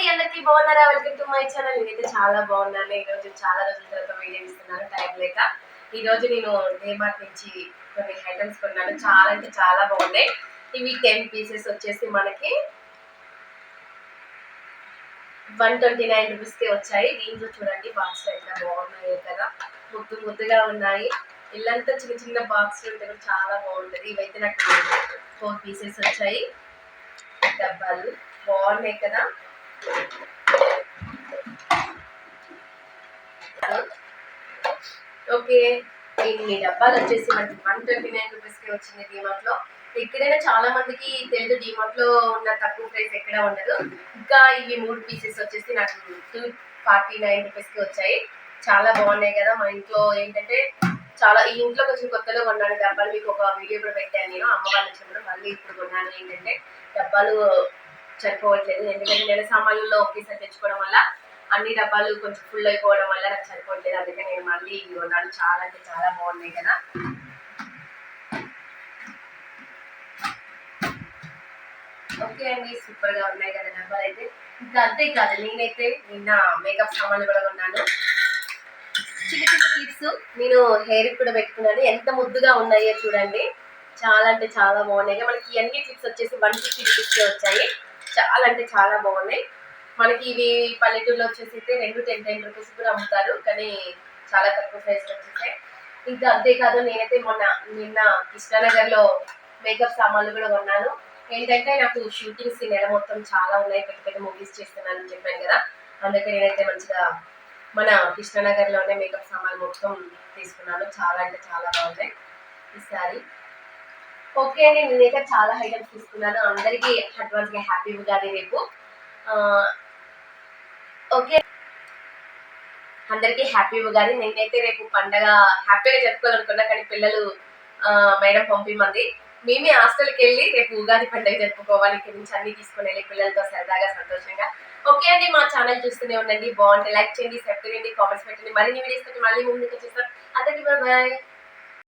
అండి, అందరికీ బాగున్నారా? Welcome to my channel. నేనైతే చాలా బాగున్నాను. ఈ రోజు చాలా రోజుల తర్వాత వీడియో ఇస్తున్నాను, టైం లేక. ఈ రోజు నేను డీమార్ట్ నుంచి కొన్ని ఐటమ్స్ కొన్నాను. చాలా అంటే చాలా బాగున్నాయి. ఇవి 10 పీసెస్ వచ్చేసి మనకి 129 రూపీస్కి వచ్చాయి. దీంట్లో చూడండి బాక్స్ ఎంత బాగున్నాయో కదా, ముద్దు ముద్దుగా ఉన్నాయి. ఇల్లంతా చిన్న చిన్న బాక్స్ ఉంటే కూడా చాలా బాగుంటుంది. ఇవైతే నాకు 4 పీసెస్ వచ్చాయి. డబ్బాలు బాగున్నాయి కదా. ఓకే, ఇన్ని డబ్బాలు వచ్చేసి మనకి 129 రూపీస్కి వచ్చింది డీమార్ట్ లో. ఎక్కడైనా చాలా మందికి తెలియదు డీమార్ట్ లో ఉన్న తక్కువ ప్రైస్ ఎక్కడ ఉండదు. ఇంకా ఇవి 3 పీసెస్ వచ్చేసి నాకు 249 రూపీస్కి వచ్చాయి. చాలా బాగున్నాయి కదా. మా ఇంట్లో ఏంటంటే చాలా ఈ ఇంట్లో కొంచెం కొత్తలో కొన్నాను డబ్బాలు. మీకు ఒక వీడియో కూడా పెట్టాను నేను, అమ్మ వాళ్ళు వచ్చినప్పుడు. మళ్ళీ ఇప్పుడు కొన్నాను. ఏంటంటే డబ్బాలు సరిపోవట్లేదు, ఎందుకంటే నెల సామాన్లలో ఒకేసారి తెచ్చుకోవడం వల్ల అన్ని డబ్బాలు కొంచెం ఫుల్ అయిపోవడం వల్ల నాకు సరిపోవట్లేదు. అందుకే నేను మళ్ళీ ఇవి కొన్నాను. చాలా అంటే చాలా బాగున్నాయి కదా. ఓకే అండి, సూపర్ గా ఉన్నాయి కదా డబ్బాలు అయితే. ఇంకా అంతేకాదు, నేనైతే నిన్న మేకప్ సామాన్లు కూడా కొన్నాను. చిన్న చిన్న క్లిప్స్ నేను హెయిర్ కూడా పెట్టుకున్నాను. ఎంత ముద్దుగా ఉన్నాయో చూడండి. చాలా అంటే చాలా బాగున్నాయి. మనకి అన్ని క్లిప్స్ వచ్చేసి 150 రూపీస్కే వచ్చాయి. చాలా అంటే చాలా బాగున్నాయి. మనకి ఇవి పల్లెటూరులో వచ్చేసి అయితే 10 రూపీస్ కూడా అమ్ముతారు, కానీ చాలా తక్కువ ప్రైస్ వచ్చేసాయి. ఇంకా అంతేకాదు, నేనైతే నిన్న కృష్ణానగర్ లో మేకప్ సామాన్లు కూడా కొన్నాను. ఏంటంటే నాకు షూటింగ్స్ నెల మొత్తం చాలా ఉన్నాయి, పెద్ద పెద్ద మూవీస్ చేస్తున్నానని చెప్పాను కదా. అందుకే నేనైతే మంచిగా మన కృష్ణానగర్ లోనే మేకప్ సామాన్లు మొత్తం తీసుకున్నాను. చాలా అంటే చాలా బాగున్నాయి ఈసారి. ఓకే అండి, నేనైతే చాలా ఐటమ్స్ తీసుకున్నాను. అందరికీ అడ్వాన్స్ గా హ్యాపీ ఉగాది రేపు. ఓకే, అందరికీ హ్యాపీ ఉగాది. నేనైతే రేపు పండగ హ్యాపీగా జరుపుకోవాలనుకున్నా, కానీ పిల్లలు మేడం పంపిమంది. మేమే హాస్టల్కి వెళ్ళి రేపు ఉగాది పండుగ జరుపుకోవాలి. ఇక్కడి నుంచి అన్ని తీసుకుని వెళ్ళి పిల్లలతో సరదాగా సంతోషంగా. ఓకే అండి, మా ఛానల్ చూస్తూనే ఉండండి. బాగుంటే లైక్ చేయండి, సబ్స్క్రైబ్ చేయండి, కామెంట్స్ పెట్టండి. మరిన్ని వీడియోస్ తోటి మళ్ళీ ముందుకు వచ్చేస్తాం. అందరికీ బాయ్.